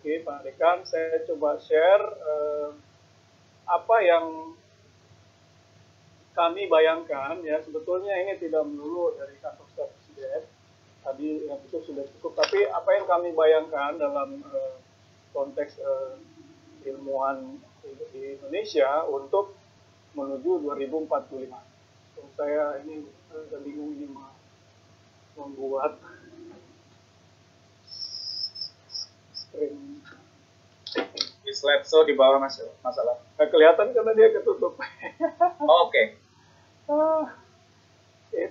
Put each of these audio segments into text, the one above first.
Oke, Pak Dekan, saya coba share apa yang kami bayangkan ya. Sebetulnya ini tidak melulu dari kantor staf presiden. Tadi yang itu sudah cukup. Tapi apa yang kami bayangkan dalam konteks ilmuwan di Indonesia untuk menuju 2045. So, saya ini agak bingung ini membuat screen. Di slideshow di bawah masalah. Kelihatan karena dia ketutup. Oke.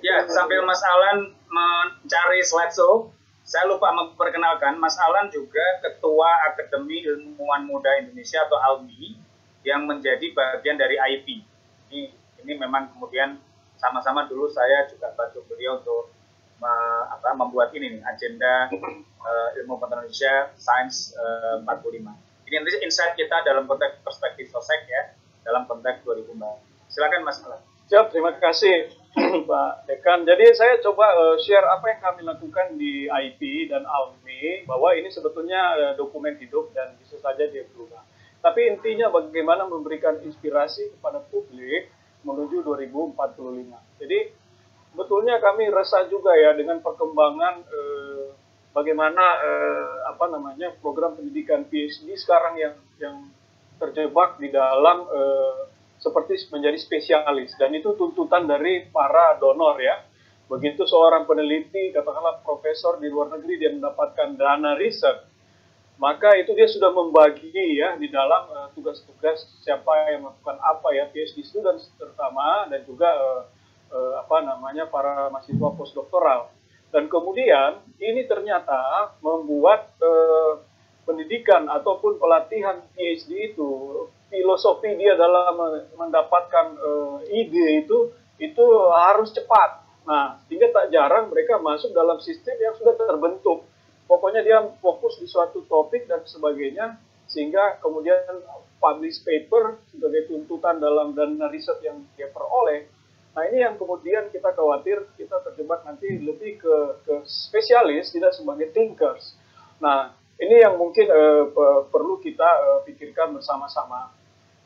Ya, sambil Mas Alan mencari slideshow, saya lupa memperkenalkan, Mas Alan juga Ketua Akademi Ilmuwan Muda Indonesia atau ALMI yang menjadi bagian dari IP. Ini memang kemudian sama-sama dulu saya juga bantu beliau untuk membuat ini nih, agenda ilmu pengetahuan Indonesia Sains 45. Ini nanti insight kita dalam konteks perspektif sosek ya, dalam konteks 2000. Silakan Mas Alan. Siap, terima kasih Pak Dekan. Jadi saya coba share apa yang kami lakukan di IP dan ALMI, bahwa ini sebetulnya dokumen hidup dan bisa saja dia berubah. Tapi intinya bagaimana memberikan inspirasi kepada publik menuju 2045. Jadi sebetulnya kami resah juga ya dengan perkembangan bagaimana program pendidikan PhD sekarang yang terjebak di dalam seperti menjadi spesialis, dan itu tuntutan dari para donor ya. Begitu seorang peneliti, katakanlah profesor di luar negeri, dia mendapatkan dana riset, maka itu dia sudah membagi ya di dalam tugas-tugas siapa yang melakukan apa ya, PhD students terutama, dan juga para mahasiswa postdoktoral. Dan kemudian ini ternyata membuat pendidikan ataupun pelatihan PhD itu, filosofi dia dalam mendapatkan ide itu harus cepat. Nah, sehingga tak jarang mereka masuk dalam sistem yang sudah terbentuk. Pokoknya dia fokus di suatu topik dan sebagainya, sehingga kemudian publish paper sebagai tuntutan dalam dana riset yang dia peroleh. Nah, ini yang kemudian kita khawatir kita terjebak nanti lebih ke spesialis, tidak sebagai thinkers. Nah, ini yang mungkin perlu kita pikirkan bersama-sama.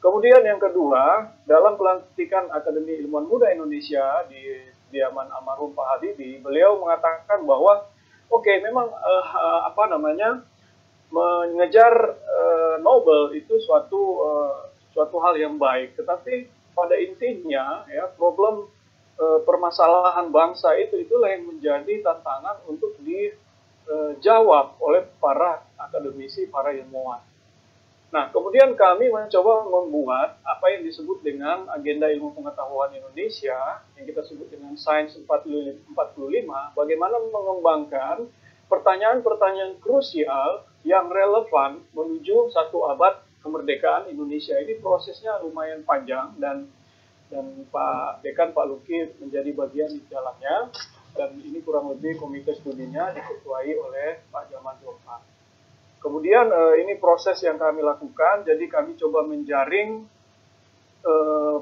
Kemudian yang kedua, dalam pelantikan Akademi Ilmuwan Muda Indonesia di diaman almarhum Pak Habibie, beliau mengatakan bahwa memang mengejar Nobel itu suatu hal yang baik, tetapi pada intinya ya problem permasalahan bangsa itulah yang menjadi tantangan untuk dijawab oleh para akademisi, para ilmuwan. Nah, kemudian kami mencoba membuat apa yang disebut dengan agenda ilmu pengetahuan Indonesia, yang kita sebut dengan Sains 45, bagaimana mengembangkan pertanyaan-pertanyaan krusial yang relevan menuju satu abad kemerdekaan Indonesia. Ini prosesnya lumayan panjang, dan Pak Dekan, Pak Luki menjadi bagian di dalamnya, dan ini kurang lebih komite studinya diketuai oleh Pak Jamal Zulfan. Kemudian ini proses yang kami lakukan, jadi kami coba menjaring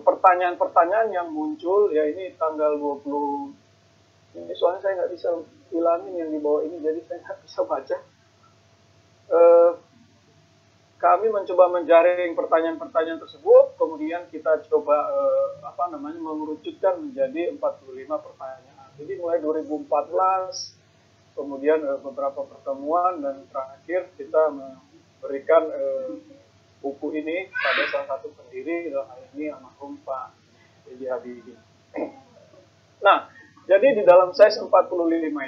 pertanyaan-pertanyaan yang muncul, ya ini tanggal 20, ini soalnya saya nggak bisa hilangin yang di bawah ini, jadi saya nggak bisa baca. Kami mencoba menjaring pertanyaan-pertanyaan tersebut, kemudian kita coba mengerucutkan menjadi 45 pertanyaan. Jadi mulai 2014, kemudian beberapa pertemuan, dan terakhir kita memberikan buku ini pada salah satu pendiri dalam hal ini almarhum Pak B.J. Habibie. Nah, jadi di dalam Sains 45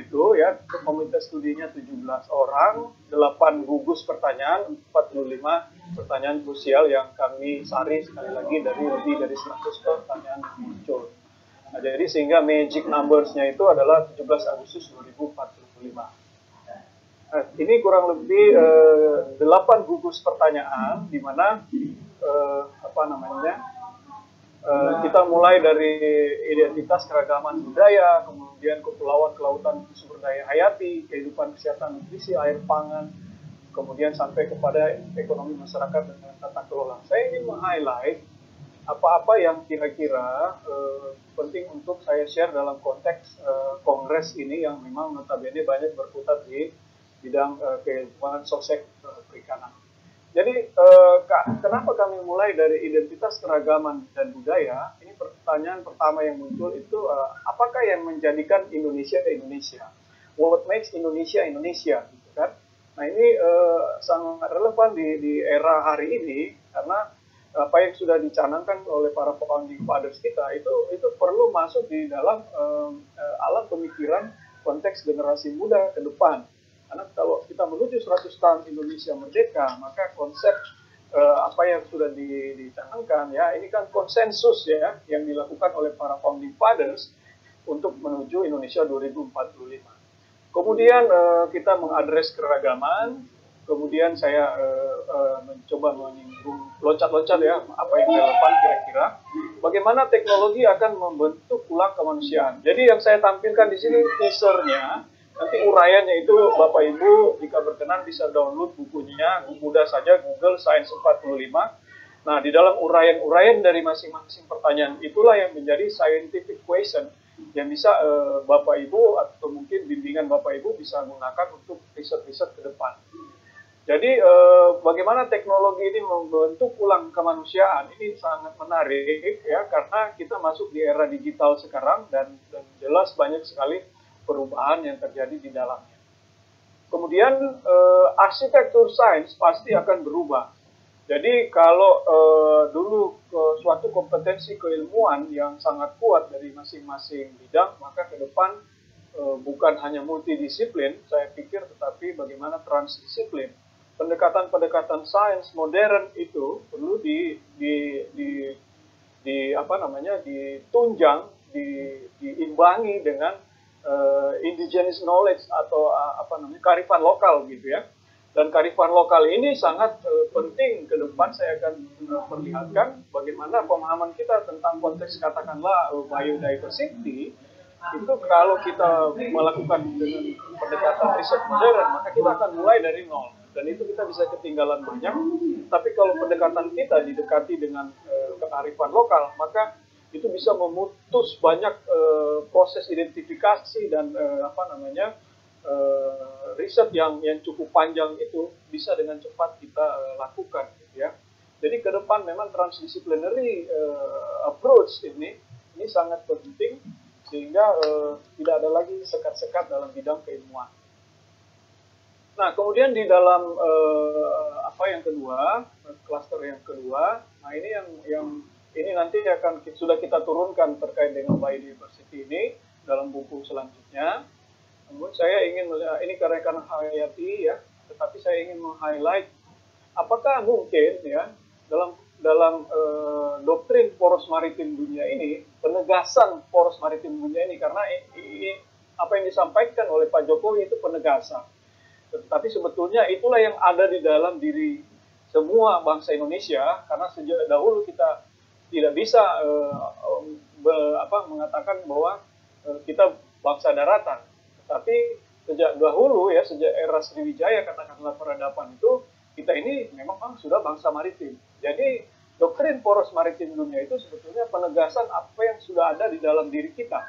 itu ya, komite studinya 17 orang, 8 gugus pertanyaan, 45 pertanyaan krusial yang kami sari sekali lagi dari lebih dari 100 pertanyaan yang muncul. Nah, jadi sehingga magic numbers-nya itu adalah 17 Agustus 2045. Ini kurang lebih 8 gugus pertanyaan, di mana kita mulai dari identitas keragaman budaya, kemudian kepulauan, kelautan, sumber daya hayati, kehidupan, kesehatan, nutrisi, air, pangan, kemudian sampai kepada ekonomi masyarakat dan tata kelola. Saya ingin meng-highlight apa-apa yang kira-kira penting untuk saya share dalam konteks kongres ini, yang memang notabene banyak berkutat di bidang keilmuan sosek perikanan. Jadi kenapa kami mulai dari identitas, keragaman, dan budaya? Ini pertanyaan pertama yang muncul itu, apakah yang menjadikan Indonesia Indonesia? What makes Indonesia Indonesia? Gitu kan? Nah ini sangat relevan di era hari ini, karena apa yang sudah dicanangkan oleh para founding fathers kita itu perlu masuk di dalam alam pemikiran konteks generasi muda ke depan. Karena kalau kita menuju 100 tahun Indonesia merdeka, maka konsep apa yang sudah dicanangkan ya, ini kan konsensus ya yang dilakukan oleh para founding fathers untuk menuju Indonesia 2045. Kemudian kita mengadres keragaman, kemudian saya mencoba menyinggung loncat-loncat ya apa yang relevan kira-kira. Bagaimana teknologi akan membentuk tulang kemanusiaan. Jadi yang saya tampilkan di sini teasernya. Nanti uraiannya itu Bapak Ibu jika berkenan bisa download bukunya, mudah saja Google Science 45. Nah, di dalam uraian-uraian dari masing-masing pertanyaan itulah yang menjadi scientific question yang bisa Bapak Ibu atau mungkin bimbingan Bapak Ibu bisa gunakan untuk riset-riset ke depan. Jadi bagaimana teknologi ini membentuk tulang kemanusiaan ini sangat menarik ya, karena kita masuk di era digital sekarang dan jelas banyak sekali perubahan yang terjadi di dalamnya. Kemudian arsitektur sains pasti akan berubah. Jadi kalau dulu suatu kompetensi keilmuan yang sangat kuat dari masing-masing bidang, maka ke depan bukan hanya multidisiplin, saya pikir, tetapi bagaimana transdisiplin. Pendekatan-pendekatan sains modern itu perlu ditunjang, diimbangi dengan indigenous knowledge atau kearifan lokal gitu ya. Dan kearifan lokal ini sangat penting ke depan. Saya akan perlihatkan bagaimana pemahaman kita tentang konteks katakanlah biodiversity itu kalau kita melakukan dengan pendekatan riset modern, maka kita akan mulai dari nol. Dan itu kita bisa ketinggalan banyak. Tapi kalau pendekatan kita didekati dengan kearifan lokal, maka itu bisa memutus banyak proses identifikasi dan riset yang cukup panjang itu bisa dengan cepat kita lakukan gitu ya. Jadi ke depan memang transdisciplinary approach ini sangat penting sehingga tidak ada lagi sekat-sekat dalam bidang keilmuan. Nah, kemudian di dalam yang kedua, klaster yang kedua, nah ini yang ini nanti akan sudah kita turunkan terkait dengan biodiversity ini dalam buku selanjutnya. Namun saya ingin ini karena Hayati ya, tetapi saya ingin meng-highlight apakah mungkin ya dalam doktrin poros maritim dunia ini, penegasan poros maritim dunia ini, karena ini apa yang disampaikan oleh Pak Jokowi itu penegasan. Tetapi sebetulnya itulah yang ada di dalam diri semua bangsa Indonesia, karena sejak dahulu kita tidak bisa mengatakan bahwa kita bangsa daratan. Tapi sejak dahulu ya, sejak era Sriwijaya katakanlah peradaban itu, kita ini memang sudah bangsa maritim. Jadi doktrin poros maritim dunia itu sebetulnya penegasan apa yang sudah ada di dalam diri kita.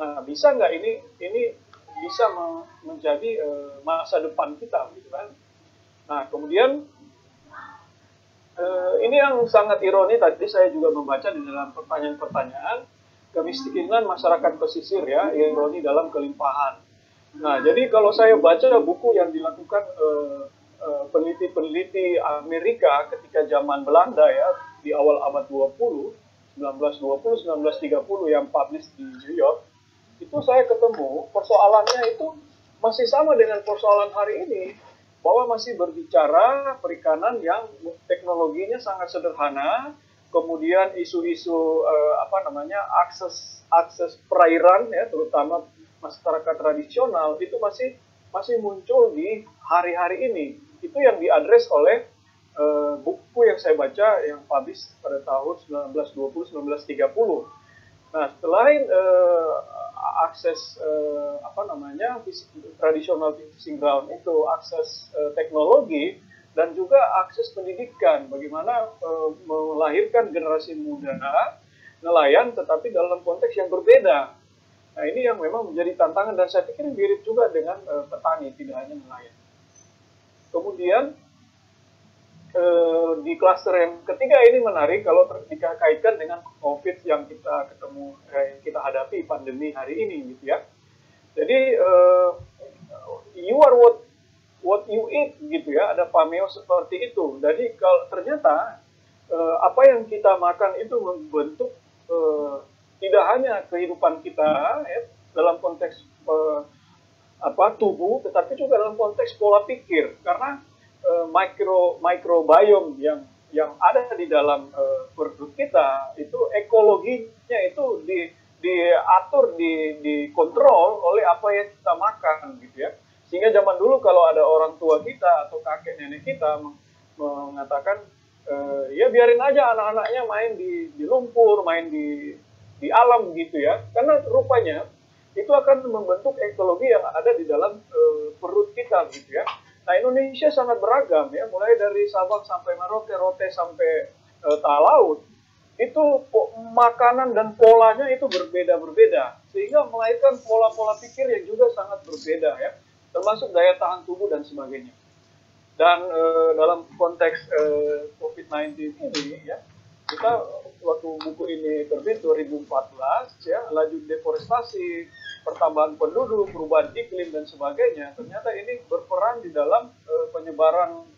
Nah, bisa nggak ini bisa menjadi masa depan kita gitu kan? Nah, kemudian ini yang sangat ironi, tadi saya juga membaca di dalam pertanyaan-pertanyaan, kemiskinan masyarakat pesisir ya, ironi dalam kelimpahan. Nah, jadi kalau saya baca buku yang dilakukan peneliti-peneliti Amerika ketika zaman Belanda ya, di awal abad 20, 1920-1930 yang publish di New York, itu saya ketemu persoalannya itu masih sama dengan persoalan hari ini, bahwa masih berbicara perikanan yang teknologinya sangat sederhana, kemudian isu-isu akses perairan ya, terutama masyarakat tradisional itu masih muncul di hari-hari ini. Itu yang diadres oleh buku yang saya baca yang publish pada tahun 1920-1930. Nah, selain akses tradisional fishing ground itu, akses teknologi dan juga akses pendidikan, bagaimana melahirkan generasi muda nelayan tetapi dalam konteks yang berbeda. Nah, ini yang memang menjadi tantangan dan saya pikir mirip juga dengan petani, tidak hanya nelayan. Kemudian di klaster yang ketiga ini menarik kalau dikaitkan dengan COVID yang kita hadapi pandemi hari ini gitu ya. Jadi you are what you eat gitu ya, ada pameo seperti itu. Jadi kalau ternyata apa yang kita makan itu membentuk tidak hanya kehidupan kita ya, dalam konteks tubuh, tetapi juga dalam konteks pola pikir, karena microbiome yang ada di dalam perut kita itu ekologinya itu diatur, dikontrol oleh apa yang kita makan gitu ya. Sehingga zaman dulu kalau ada orang tua kita atau kakek nenek kita mengatakan ya biarin aja anak-anaknya main di lumpur, main di alam gitu ya, karena rupanya itu akan membentuk ekologi yang ada di dalam perut kita gitu ya. Nah, Indonesia sangat beragam ya, mulai dari Sabang sampai Merauke, Rote sampai Talaut. Itu makanan dan polanya itu berbeda-berbeda, sehingga melahirkan pola-pola pikir yang juga sangat berbeda ya, termasuk daya tahan tubuh dan sebagainya. Dan dalam konteks COVID-19 ini ya, kita waktu buku ini terbit 2014 ya, laju deforestasi, pertambahan penduduk, perubahan iklim dan sebagainya, ternyata ini berperan di dalam penyebaran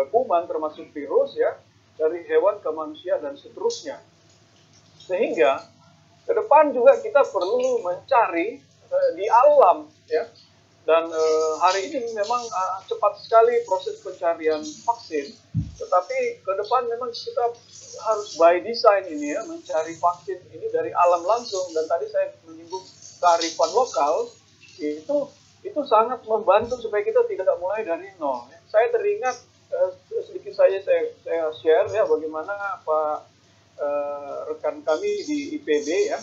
kuman termasuk virus ya, dari hewan ke manusia dan seterusnya. Sehingga ke depan juga kita perlu mencari di alam ya. Dan hari ini memang cepat sekali proses pencarian vaksin, tetapi ke depan memang kita harus by design ini ya, mencari vaksin ini dari alam langsung. Dan tadi saya menyinggung kearifan lokal, itu sangat membantu supaya kita tidak mulai dari nol. Saya teringat sedikit saja saya share ya, bagaimana rekan kami di IPB ya,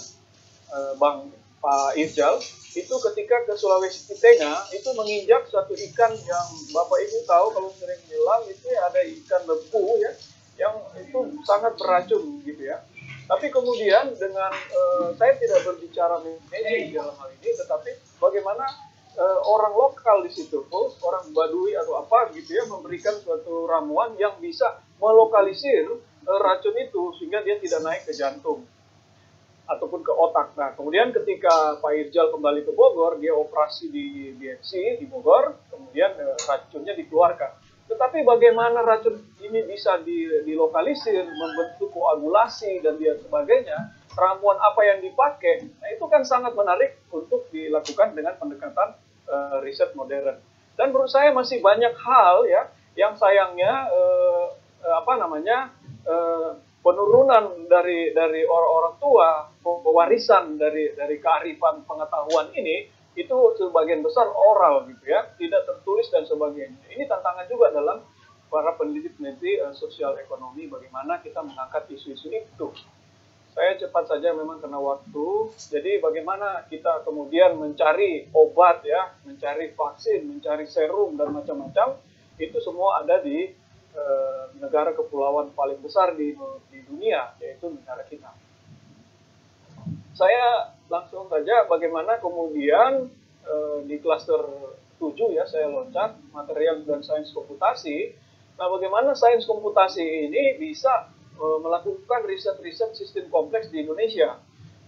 Pak Irjal, itu ketika ke Sulawesi Tengah itu menginjak satu ikan yang Bapak Ibu tahu kalau sering nyelam itu ya, ada ikan lempu ya, yang itu sangat beracun gitu ya. Tapi kemudian dengan saya tidak berbicara magic dalam hal ini, tetapi bagaimana orang lokal di situ, orang Baduy atau apa gitu ya, memberikan suatu ramuan yang bisa melokalisir racun itu sehingga dia tidak naik ke jantung ataupun ke otak. Nah, kemudian ketika Pak Irjal kembali ke Bogor, dia operasi di BMC di Bogor, kemudian racunnya dikeluarkan. Tetapi bagaimana racun ini bisa dilokalisir, membentuk koagulasi dan dia sebagainya, ramuan apa yang dipakai, nah itu kan sangat menarik untuk dilakukan dengan pendekatan riset modern. Dan menurut saya masih banyak hal ya yang sayangnya penurunan dari orang-orang tua, pewarisan dari kearifan pengetahuan ini itu sebagian besar oral gitu ya, tidak tertulis dan sebagainya. Ini tantangan juga dalam para peneliti sosial ekonomi, bagaimana kita mengangkat isu-isu itu. Saya cepat saja memang kena waktu. Jadi bagaimana kita kemudian mencari obat ya, mencari vaksin, mencari serum dan macam-macam, itu semua ada di negara kepulauan paling besar di dunia, yaitu negara kita. Saya langsung saja bagaimana kemudian di klaster 7 ya, saya loncat material dan sains komputasi. Nah, bagaimana sains komputasi ini bisa melakukan riset-riset sistem kompleks di Indonesia.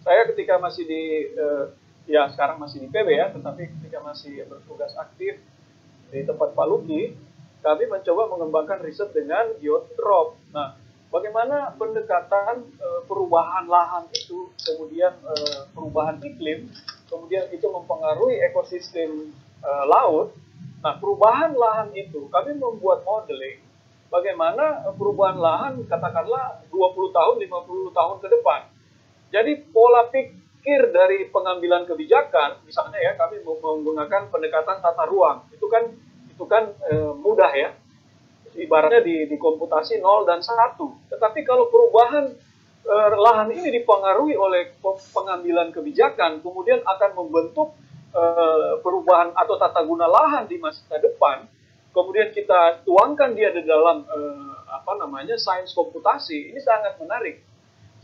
Saya ketika masih sekarang masih di PB ya, tetapi ketika masih bertugas aktif di tempat Pak Luki, kami mencoba mengembangkan riset dengan geotrop. Nah, bagaimana pendekatan perubahan lahan itu, kemudian perubahan iklim, kemudian itu mempengaruhi ekosistem laut. Nah, perubahan lahan itu, kami membuat modeling bagaimana perubahan lahan katakanlah 20 tahun, 50 tahun ke depan. Jadi pola pikir dari pengambilan kebijakan, misalnya ya, kami menggunakan pendekatan tata ruang. Itu kan mudah ya. Ibaratnya di komputasi 0 dan 1. Tetapi kalau perubahan lahan ini dipengaruhi oleh pengambilan kebijakan, kemudian akan membentuk perubahan atau tata guna lahan di masa depan, kemudian kita tuangkan dia di dalam sains komputasi, ini sangat menarik.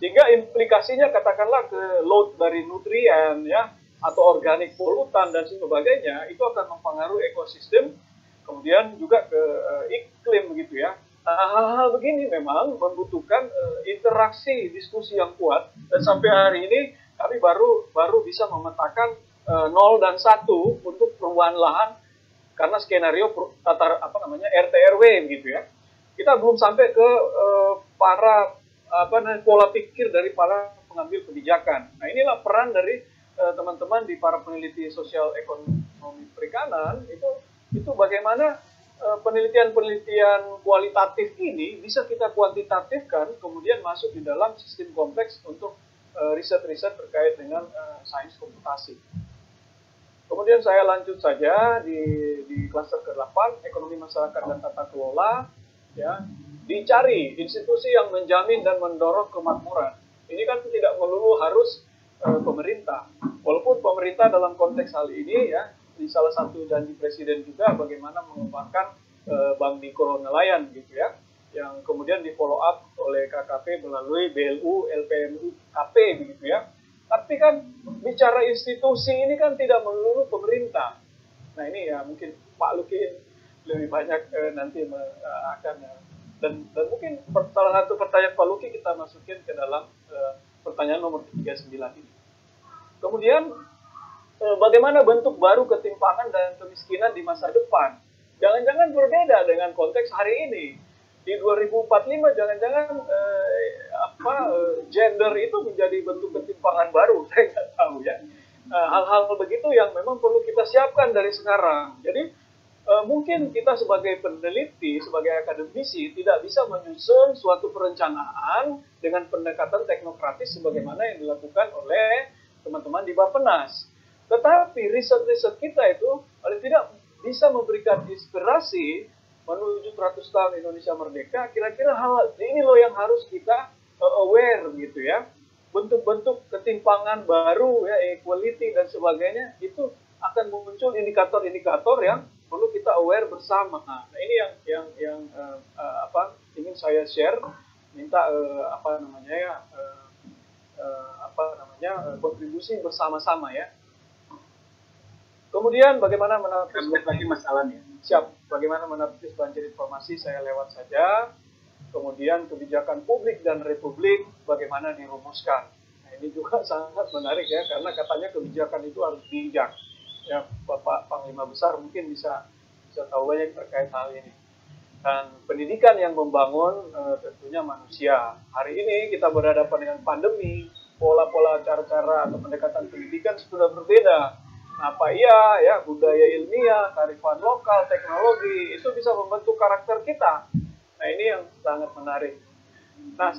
Sehingga implikasinya katakanlah ke load dari nutrien ya, atau organik polutan dan sebagainya, itu akan mempengaruhi ekosistem kemudian juga ke iklim begitu ya. Hal-hal begini memang membutuhkan interaksi diskusi yang kuat, dan sampai hari ini kami baru bisa memetakan 0 dan 1 untuk perubahan lahan karena skenario RT RW begitu ya. Kita belum sampai ke para pola pikir dari para pengambil kebijakan. Nah, inilah peran dari teman-teman di para peneliti sosial ekonomi perikanan itu bagaimana penelitian-penelitian kualitatif ini bisa kita kuantitatifkan, kemudian masuk di dalam sistem kompleks untuk riset-riset terkait dengan sains komputasi. Kemudian saya lanjut saja di klaster ke-8, ekonomi masyarakat dan tata kelola. Ya, dicari institusi yang menjamin dan mendorong kemakmuran. Ini kan tidak melulu harus pemerintah. Walaupun pemerintah dalam konteks hal ini ya, di salah satu janji presiden juga bagaimana mengembangkan bank mikro nelayan gitu ya, yang kemudian di follow up oleh KKP melalui BLU, LPMU, KP begitu ya. Tapi kan bicara institusi ini kan tidak melulu pemerintah. Nah ini ya mungkin Pak Luki lebih banyak nanti akan dan mungkin salah satu pertanyaan Pak Luki kita masukin ke dalam pertanyaan nomor 39 ini. Kemudian bagaimana bentuk baru ketimpangan dan kemiskinan di masa depan? Jangan-jangan berbeda dengan konteks hari ini. Di 2045 jangan-jangan gender itu menjadi bentuk ketimpangan baru. Saya nggak tahu ya. Hal-hal begitu yang memang perlu kita siapkan dari sekarang. Jadi mungkin kita sebagai peneliti, sebagai akademisi tidak bisa menyusun suatu perencanaan dengan pendekatan teknokratis sebagaimana yang dilakukan oleh teman-teman di Bappenas. Tetapi riset-riset kita itu paling tidak bisa memberikan inspirasi menuju 100 tahun Indonesia merdeka. Kira-kira hal ini loh yang harus kita aware gitu ya. Bentuk-bentuk ketimpangan baru ya, equality dan sebagainya itu akan muncul indikator-indikator yang perlu kita aware bersama. Nah, ini yang ingin saya share, minta kontribusi bersama-sama ya. Kemudian bagaimana menanganan lagi masalahnya? Siap. Bagaimana menanganan banjir informasi saya lewat saja. Kemudian kebijakan publik dan republik bagaimana dirumuskan. Nah, ini juga sangat menarik ya, karena katanya kebijakan itu harus bijak. Ya, Bapak Panglima Besar mungkin bisa tahu banyak terkait hal ini. Dan pendidikan yang membangun tentunya manusia. Hari ini kita berhadapan dengan pandemi, pola-pola cara-cara atau pendekatan pendidikan sudah berbeda. Apa iya ya, budaya ilmiah, kearifan lokal, teknologi itu bisa membentuk karakter kita. Nah, ini yang sangat menarik. Nah,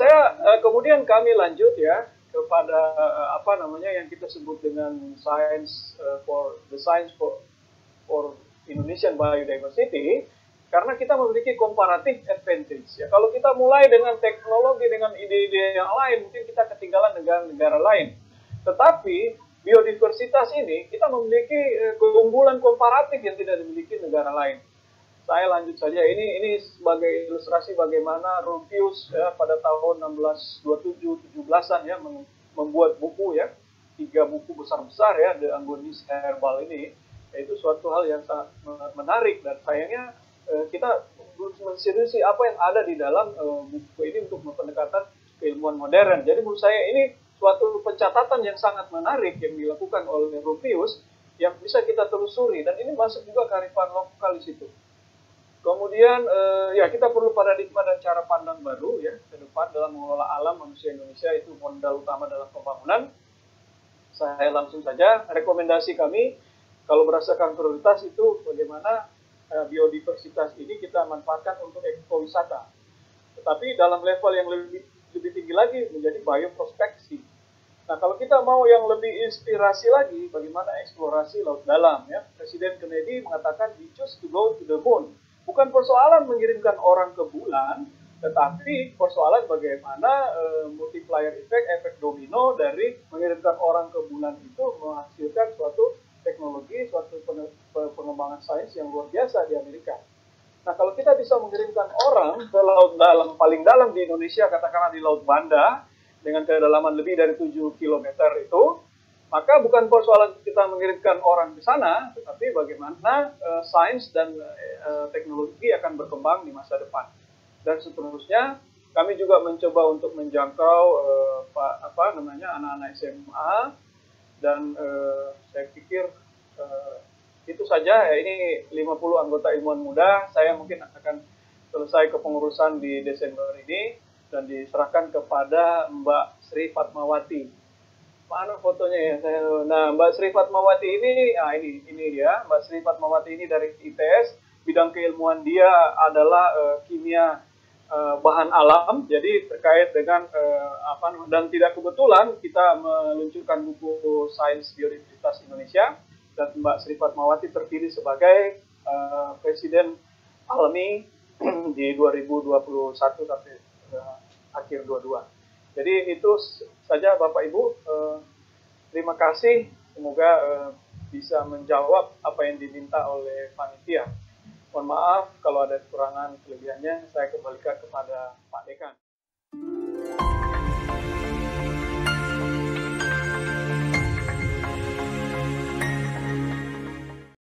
kemudian kami lanjut ya kepada yang kita sebut dengan science for Indonesian Biodiversity, karena kita memiliki comparative advantage. Ya, kalau kita mulai dengan teknologi, dengan ide-ide yang lain, mungkin kita ketinggalan negara-negara lain. Tetapi biodiversitas ini kita memiliki keunggulan komparatif yang tidak dimiliki negara lain. Saya lanjut saja, ini sebagai ilustrasi bagaimana Rumphius ya, pada tahun 1627-17an ya membuat buku ya, 3 buku besar-besar ya, The Angonis Herbal ini. Itu suatu hal yang sangat menarik, dan sayangnya kita belum menseriusi apa yang ada di dalam buku ini untuk pendekatan keilmuan modern. Jadi menurut saya ini suatu pencatatan yang sangat menarik yang dilakukan oleh Rumphius yang bisa kita telusuri, dan ini masuk juga kearifan lokal di situ. Kemudian ya kita perlu paradigma dan cara pandang baru ya ke depan dalam mengelola alam. Manusia Indonesia itu modal utama dalam pembangunan. Saya langsung saja rekomendasi kami kalau berdasarkan prioritas itu bagaimana biodiversitas ini kita manfaatkan untuk ekowisata. Tetapi dalam level yang lebih tinggi lagi menjadi bioprospeksi. Nah, kalau kita mau yang lebih inspirasi lagi, bagaimana eksplorasi laut dalam ya. Presiden Kennedy mengatakan we choose to go to the moon. Bukan persoalan mengirimkan orang ke bulan, tetapi persoalan bagaimana multiplier effect, efek domino dari mengirimkan orang ke bulan itu menghasilkan suatu teknologi, suatu pengembangan sains yang luar biasa di Amerika. Nah, kalau kita bisa mengirimkan orang ke laut dalam, paling dalam di Indonesia, katakanlah di Laut Banda, dengan kedalaman lebih dari 7 km itu, Maka bukan persoalan kita mengirimkan orang ke sana, tetapi bagaimana sains dan teknologi akan berkembang di masa depan. Dan seterusnya, kami juga mencoba untuk menjangkau anak-anak SMA, dan saya pikir itu saja. Ini 50 anggota ilmuwan muda. Saya mungkin akan selesai kepengurusan di Desember ini dan diserahkan kepada Mbak Sri Fatmawati. Mana fotonya ya? Nah, Mbak Sri Fatmawati ini, ini dia. Mbak Sri Fatmawati ini dari ITS. Bidang keilmuan dia adalah kimia bahan alam. Jadi terkait dengan dan tidak kebetulan kita meluncurkan buku Sains Biodiversitas Indonesia, dan Mbak Sri Fatmawati terpilih sebagai Presiden ALMI di 2021 sampai akhir 22. Jadi itu saja Bapak Ibu. Terima kasih. Semoga bisa menjawab apa yang diminta oleh panitia. Mohon maaf kalau ada kekurangan kelebihannya, saya kembalikan kepada Pak Dekan.